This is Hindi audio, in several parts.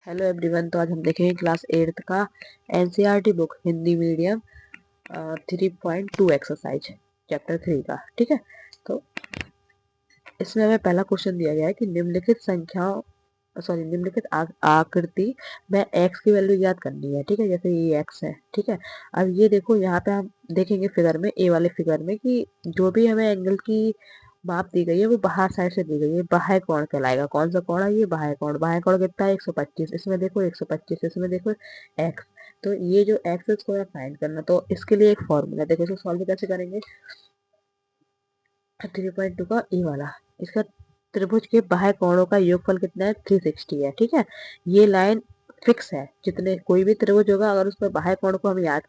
Hello everyone. तो आज हम देखेंगे क्लास 8th का NCERT book Hindi medium 3.2 exercise chapter 3 का। ठीक है, तो इसमें हमें पहला क्वेश्चन दिया गया है कि निम्नलिखित निम्नलिखित आकृति में एक्स की वैल्यू याद करनी है। ठीक है, जैसे ये एक्स है। ठीक है, अब ये देखो यहाँ पे हम देखेंगे फिगर में, ए वाले फिगर में, कि जो भी हमें एंगल की माप दी गई है वो बाहर साइड से दी गई है। बाह्य कोण कहलाएगा। कौन सा कोण है ये? बाह्य कोण। बाह्य कोण कितना है? 125। इसमें देखो 125, इसमें देखो एक्स। तो ये जो एक्स है इसको फाइंड करना। तो इसके लिए एक फॉर्मूला देखो, इसको सॉल्व कैसे करेंगे। 3.2 का ई वाला, इसका त्रिभुज के बाह्य कोणों का योगफल कितना है? 360 है। ठीक है, ये लाइन फिक्स है। जितने कोई भी त्रिभुज होगा अगर उस पर बाह्य कोण को हम याद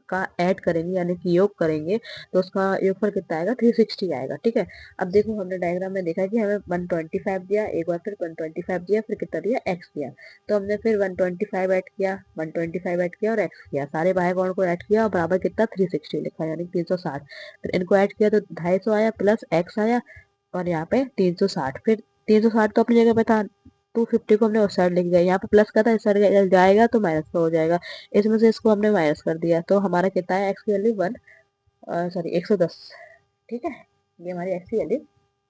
का ऐड करेंगे यानी कि योग करेंगे तो उसका योगफल कितना आएगा? 360 आएगा। ठीक है, अब देखो हमने डायग्राम में देखा कि हमें 125 दिया, एक बार फिर 125 दिया, फिर कितना दिया? एक्स दिया। तो हमने फिर 125 ऐड किया, 125 ऐड किया और एक्स किया, सारे बाह्य कोण को ऐड किया और बराबर कितना? 360 लिखा, यानी 360। फिर इनको ऐड किया तो 250 आया प्लस एक्स आया और यहाँ पे 360। फिर 360 तो अपनी जगह पे था, 250 को हमने उस साइड लेके गए, यहाँ पे प्लस का था, इस साइड जाएगा तो माइनस का हो जाएगा। इसमें से इसको हमने माइनस कर दिया तो हमारा कितना है? एक्स की वैल्यू 110। ठीक है, ये हमारी एक्स की वैल्यू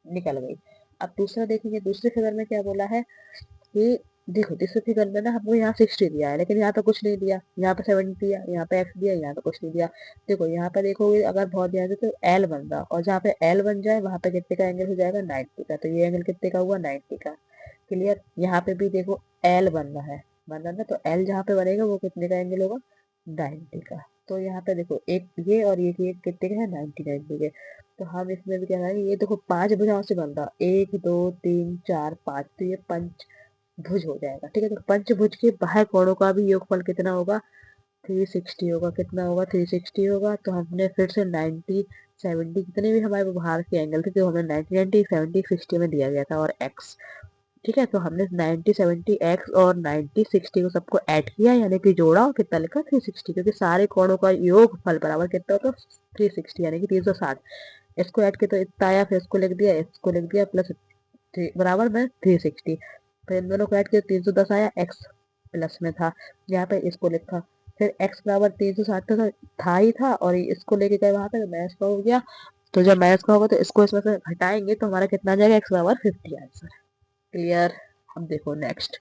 निकल गई। अब दूसरा देखेंगे, दूसरे फिगर में क्या बोला है कि देखो दूसरे फिगर में ना हमको यहाँ 60 दिया है लेकिन यहाँ पे कुछ नहीं दिया, यहाँ पे 70 दिया, यहाँ पे एक्स दिया, यहाँ पे कुछ नहीं दिया। देखो यहाँ पे देखोगे अगर बहुत ध्यान से तो एल बन रहा, और जहाँ पे एल बन जाए वहां पे कितने का एंगल हो जाएगा? 90 का। तो ये एंगल कितने का हुआ? 90 का। क्लियर। यहाँ पे भी देखो एल बन रहा है, बन रहा है ना, तो एल जहाँ पे बनेगा वो कितने का एंगल होगा? 90 का। तो यहाँ पे देखो एक ये और ये कितने के हैं? 90 के। तो हम इसमें भी क्या करेंगे, ये देखो 5 भुजाओं से बन रहा, 1 2 3 4 5, तो ये पंचभुज हो जाएगा। ठीक है, तो पंचभुज के बाह्य कोणों का भी योगफल कितना होगा? 360 होगा। कितना होगा? 360 होगा। तो हमने फिर से 90 70 जितने भी हमारे बाहर के एंगल थे तो हमें 90 90 70 60 में दिया गया था और एक्स। ठीक है, तो हमने 90 70 एक्स और 90 60 को सबको ऐड किया यानी कि जोड़ा और कितना लिखा? 360, क्योंकि सारे कोणों का योग फल बराबर कितना होता है? 360 यानी कि 360। इसको ऐड किया तो इतना आया, फिर इसको लिख दिया, इसको लिख दिया प्लस बराबर में 360। फिर इन दोनों को ऐड किया 310 आया, एक्स प्लस में था, यहाँ पे इसको लिखा। फिर एक्स बराबर 360 था ही था और इसको लेके गए वहां पे, तो मैथ्स का हो गया। तो जब मैथ्स का होगा तो इसको इसमें से घटाएंगे तो हमारा कितना आ जाएगा? एक्स बराबर 50 आंसर। क्लियर। अब देखो नेक्स्ट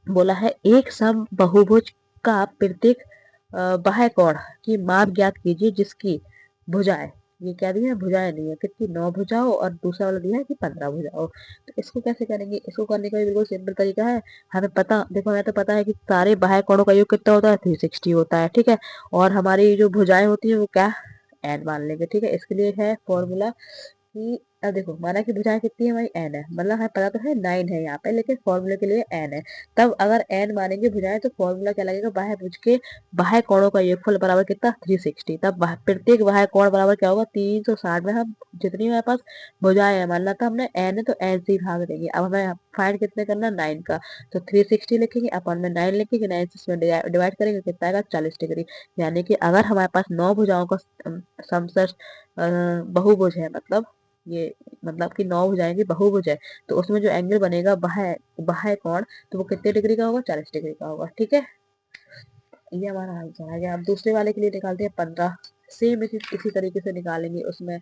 बोला है एक समबाहुभुज का प्रत्येक बाह्य कोण की माप ज्ञात कीजिए जिसकी भुजाएं, ये क्या दिया है? भुजाएं नहीं है, कितनी? 9 भुजाओं, और दूसरा वाला दिया है कि 15 भुजाओं। तो इसको कैसे करेंगे? इसको करने का भी बिल्कुल सिंपल तरीका है। हमें पता, देखो हमें तो पता है कि सारे बाह्य कोणों का योग कितना होता है? 360 होता है। ठीक है, और हमारी जो भुजाएं होती है वो क्या? एन मान लेंगे। ठीक है, इसके लिए है फॉर्मूला कि अब देखो माना कि भुजाएं कितनी है हमारी? एन है, मतलब हमें पता तो है 9 है यहाँ पे, लेकिन फॉर्मूले के लिए एन है। तब अगर एन मानेंगे भुजाएं तो फॉर्मूला क्या लगेगा? बाह्य भुज के बाह्य कोणों का योगफल बराबर कितना? 360। तब प्रत्येक बाह्य कोण बराबर क्या होगा? 360 में हम जितनी हमारे पास भुजाएं है, मान ला था हमने एन है तो एन से ही भाग देंगे। अब हमें फाइंड कितने करना? 9 का। तो 360 लिखेंगे, अपन में 9 लिखेंगे, 9 से इसमें डिवाइड करेंगे, कितना आएगा? 40 डिग्री। यानी कि अगर हमारे पास 9 भुजाओं का समसर बहुभुज है, ये मतलब कि 9 भुजाएं की बहुभुज है, तो उसमें जो एंगल बनेगा बाह्य बाह्य कोण, तो वो कितने डिग्री का होगा? 40 डिग्री का होगा। ठीक है, ये हमारा आंसर आ गया। अब दूसरे वाले के लिए निकालते हैं 15। सेम इसी तरीके से निकालेंगे, उसमें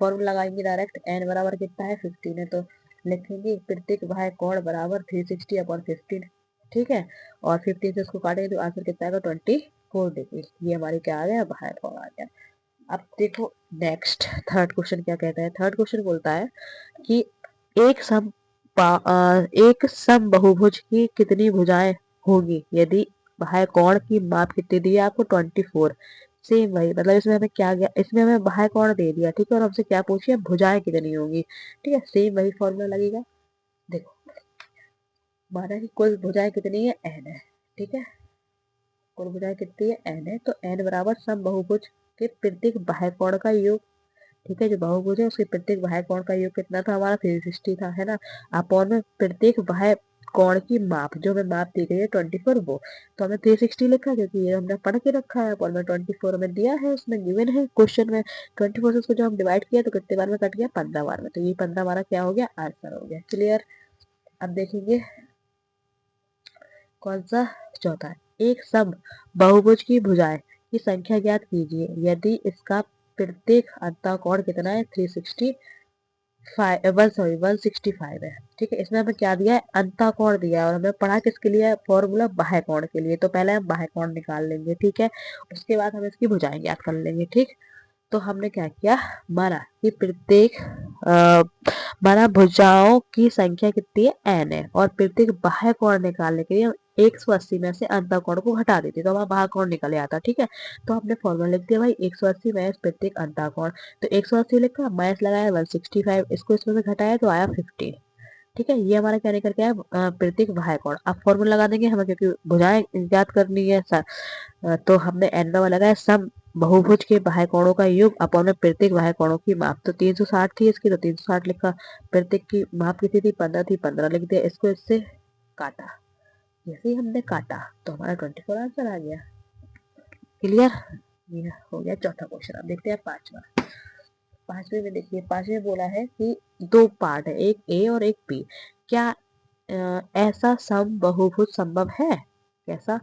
फॉर्मूला लगाएंगे डायरेक्ट। एन बराबर कितना है? 15 है, तो लिखेंगे प्रत्येक बाह्य कोण बराबर 360 अपॉन 15। ठीक है, और 15 से इसको काटेंगे तो आंसर कितना आएगा? 24 डिग्री। ये हमारे क्या आ गया? बाह्य कोण आ गया। अब देखो नेक्स्ट थर्ड क्वेश्चन क्या कहता है। थर्ड क्वेश्चन बोलता है कि एक एक समबाहुभुज की कितनी भुजाएं होगी यदि बाह्य कोण की माप कितनी दी है आपको? 24। सेम वही, मतलब इसमें हमें क्या गया? इसमें हमें बाह्य कोण दे दिया। ठीक है, और हमसे क्या पूछिए? भुजाएं कितनी होंगी। ठीक है, सेम वही फॉर्मूला लगेगा। देखो माना कि कुल भुजाएं कितनी है? एन है। ठीक है, कुल भुजाएं कितनी है? एन है, तो एन बराबर समबाहुभुज के प्रत्येक बाह्य कोण का योग। ठीक है, जो बहुभुज है उसके प्रत्येक बाह्य कोण का योग कितना था हमारा? 360 था, है ना। अपॉन में प्रत्येक बाह्य कोण की माप, जो हमें माप दी गई है 24, वो तो हमें 360 लिखा क्योंकि ये हमने पढ़ के रखा है। अपॉन में 24 हमें दिया है, उसमें गिवन है क्वेश्चन में। 24 से उसको जब हम डिवाइड किया तो कितने बार में कट गया? 15 बार में। तो ये 15 हमारा क्या हो गया? आंसर हो गया। क्लियर। अब देखेंगे कौन सा? चौथा। एक सम बहुभुज की भुजाएं की संख्या ज्ञात कीजिए यदि इसका प्रत्येक अंतःकोण कितना है? 165 है। ठीक है, इसमें हमें क्या दिया है? अंतःकोण दिया है और हमें पढ़ा किसके लिए? फॉर्मूला बाह्य कोण के लिए। तो पहले हम बाह्य कोण निकाल लेंगे, ठीक है, उसके बाद हम इसकी भुजाएं ज्ञात कर लेंगे। ठीक, तो हमने क्या किया? माना कि प्रत्येक माना भुजाओं की संख्या कितनी है? n है, और प्रत्येक बाह्य कोण निकालने के लिए हम 180 में से अंतःकोण को घटा देते तो हमारा बाह्य कोण निकल आता। ठीक है, तो हमने फॉर्मूला लिख दिया भाई 180 माइनस प्रत्येक अंतःकोण। तो 180 लिखा, माइनस लगाया 165, इसको इसमें से घटाया तो आया 15। ठीक है, ये हमारा क्या निकल के आया? प्रत्येक बाह्य कोण। अब फॉर्मूला लगा देंगे हमें, क्योंकि भुजाएं ज्ञात करनी है सर। तो हमने n में लगाया सम बहुभुज के बाह्य कोणों का योग अपॉन में प्रत्येक बाह्य कोणों की माप। तो 360 थी इसकी, तो 360 लिखा। प्रत्येक की माप कितनी थी? 15 थी, 15 लिख दिया। इसको इससे काटा, जैसे ही हमने काटा तो हमारा 24 आंसर आ गया। क्लियर? ये हो गया चौथा क्वेश्चन। अब देखते हैं पांचवा। पांचवे में देखिए, पांचवे में बोला है कि दो पार्ट है, एक ए और एक बी। क्या ऐसा सम बहुभुज संभव है? कैसा?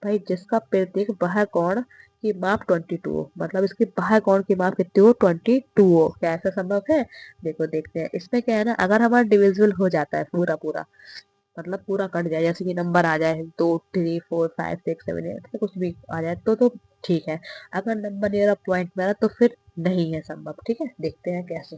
भाई जिसका प्रत्येक बाह्य कोण की माप 22 हो, मतलब इसकी बाह्य कोण की माप कितनी हो? 22 हो। क्या ऐसा संभव है? देखो देखते हैं। इसमें क्या है ना, अगर हमारा डिविजिबल हो जाता है पूरा पूरा, मतलब पूरा कट जाए, जैसे कि नंबर आ जाए 2 3 4 5 6 7 8 कुछ भी आ जाए तो ठीक है। अगर नंबर नियर पॉइंट में आ तो फिर नहीं है संभव। ठीक है, देखते हैं कैसे।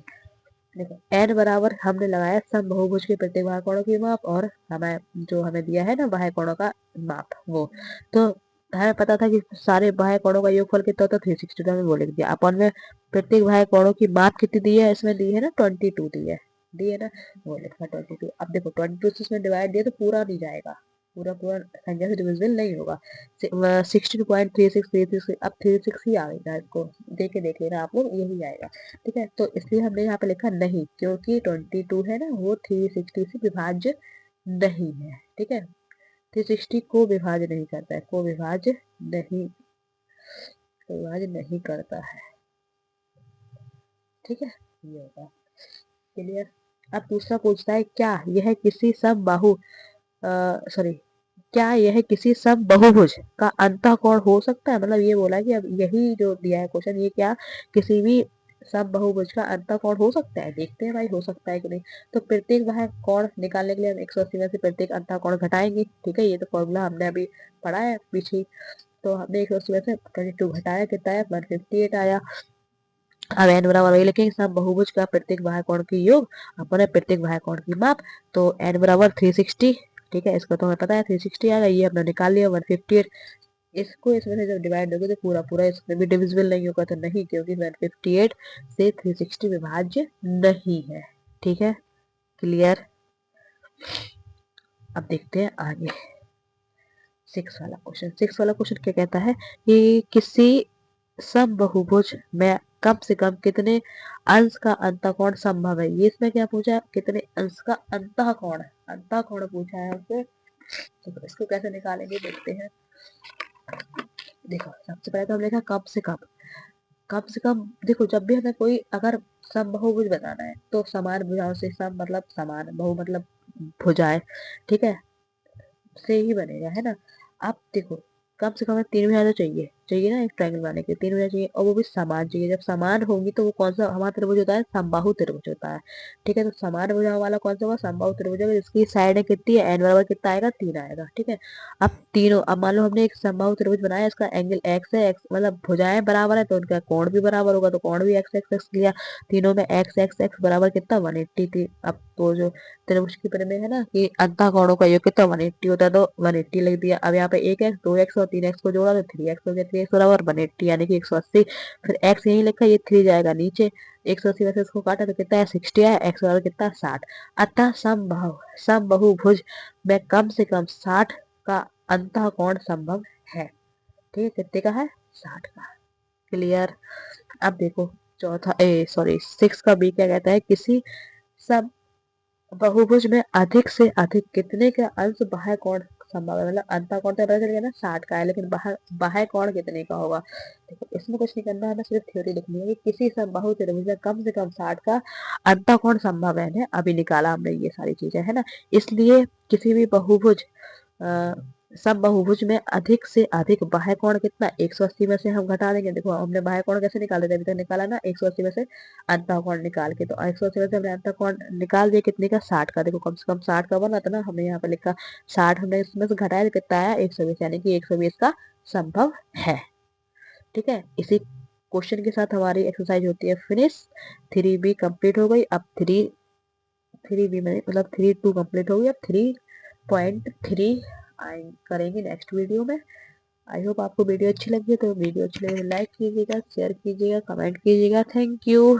देखो n बराबर हमने लगाया सम बहुभुज के प्रत्येक बाह्य कोणों की माप, और हमें जो हमें दिया है ना बाह्य कोणों का माप, वो तो हमें पता था कि सारे बाह्य कोणों का योगफल कितना होता है? 360। में वो लिख दिया। अपन में प्रत्येक बाह्य कोणों की माप कितनी दी है? इसमें दी है ना 22 दी है ना, वो लिखा 22। अब देखो 22 से इसमें डिवाइड दिया तो पूरा नहीं जाएगा, पूरा पूरा संख्या से डिविजिबल नहीं होगा। 16.3633, अब 36 ही आएगा। इसको देख लेना आप लोग, यही आएगा। ठीक है, तो इसलिए हमने यहाँ पे लिखा नहीं, क्योंकि 22 है ना, वो 360 से विभाज्य नहीं है। ठीक है, 360 को विभाज्य नहीं करता है, को विभाज्य नहीं, विभाज्य नहीं करता है। ठीक है, ये होगा। क्लियर? अब दूसरा पूछता है, क्या यह किसी समबाहु सॉरी क्या यह किसी समबहुभुज का अंतःकोण हो सकता है? मतलब ये बोला कि अब यही जो दिया है क्वेश्चन, ये क्या किसी भी समबहुभुज का अंतःकोण हो सकता है? देखते हैं भाई हो सकता है कि नहीं। तो प्रत्येक बाह्य कोण निकालने के लिए हम 180 में से प्रत्येक अंतःकोण घटाएंगे। ठीक है, ये तो फॉर्मूला हमने अभी पढ़ा है पीछे ही। तो हमने 180 में से 22 घटाया, कितना आया? 158 आया। अब n बराबर वही लिखेंगे, सम बहुभुज का प्रत्येक बाह्य कोण की योग अपने प्रत्येक बाह्य कोण की माप। तो n बराबर 360। ठीक है, इसको तो हमें पता है 360 आएगा, ये हमने निकाल लिया 158। इसको इसमें से जब डिवाइड होगा तो पूरा पूरा इसमें भी डिविजिबल नहीं होगा, तो नहीं, क्योंकि 158 से 360 विभाज्य नहीं है। ठीक है, क्लियर? अब देखते हैं आगे 6 वाला क्वेश्चन। 6 वाला क्वेश्चन क्या कहता है कि किसी समबहुभुज में कम से कम कितने अंश का अंतःकोण संभव है? ये इसमें क्या पूछा है? कितने अंश का अंतःकोण, अंतःकोण पूछा है हमसे। तो इसको कैसे निकालेंगे देखते हैं। देखो सबसे पहले तो हम लिखा कम से कम। कम से कम देखो, जब भी हमें कोई अगर समबहुभुज बनाना है तो समान भुजाओं से, सम मतलब समान, बहु मतलब भुजाएं, ठीक है, से ही बनेगा, है ना। आप देखो कम से कम 3 भुजा तो चाहिए, चाहिए ना, एक ट्रायंगल बनाने के लिए 3 भुजा चाहिए, और वो भी समान चाहिए। जब समान होंगी तो वो कौन सा हमारा त्रिभुज होता है? समबाहु त्रिभुज होता है। ठीक है, तो समान भुजाओं वाला कौन सा होगा? समबाहु त्रिभुज होगा, जिसकी साइड है कितनी है? n बराबर कितना आएगा? 3 आएगा। ठीक है, अब तीनों, अब मान लो हमने एक समबाहु त्रिभुज बनाया, इसका एंगल x है, x मतलब भुजाएं बराबर है तो उनका कोण भी बराबर होगा, तो कोण भी x x x लिया। तीनों में x x x बराबर कितना? 180 थी। अब तो जो त्रिभुज की प्रमेय है ना कि अंतःकोणों का योग कितना 180 होता है, तो 180 लिख दिया। अब यहाँ पे 1x 2x और 3x को जोड़ा तो 3x हो गया, 3x बराबर 180 यानी कि 180। फिर x यही लिखा, ये 3 जाएगा नीचे, 180 में से इसको काटा तो कितना है? 60 आया। x बराबर कितना? 60। अतः समबहुभुज में कम से कम 60 का अंतःकोण संभव है। ठीक है, कितने का है? 60 का। क्लियर? अब देखो चौथा ए सॉरी 6 का बी क्या कहता है, किसी सब बहुभुज में अधिक से अधिक कितने का अंश बाह्य कोण संभव है? मतलब अंतःकोण तो पता चल गया ना 60 का है, लेकिन बाह्य बाह्य कोण कितने का होगा? देखो इसमें कुछ नहीं करना है, हमें सिर्फ थ्योरी लिखनी है कि किसी समबाहु त्रिभुज में कम से कम 60 का अंतःकोण संभव है। अभी निकाला हमने ये सारी चीजें, है ना। इसलिए किसी भी बहुभुज समबाहुभुज में अधिक से अधिक बाह्य कोण कितना, 180 में से हम घटा देंगे। देखो हमने बाह्य कोण कैसे निकाले थे, अभी तक निकाला ना 180 में से अंतः कोण निकाल के, तो 180 में से हमने अंतः कोण निकाल दिया कितने का, 60 का। देखो कम से कम 60 का बना था ना, हमने यहाँ पे लिखा 60, हमने इसमें से घटाया तो कितना आया, 120, यानी कि 120 का संभव है। ठीक है, इसी क्वेश्चन के साथ हमारी एक्सरसाइज होती है फिनिश। 3B कंप्लीट हो गई। अब थ्री बी में मतलब 3-2 कंप्लीट हो गई। अब 3.3 करेंगे नेक्स्ट वीडियो में। आई होप आपको वीडियो अच्छी लगी है, तो वीडियो अच्छी लगी तो लाइक कीजिएगा, शेयर कीजिएगा, कमेंट कीजिएगा। Thank you.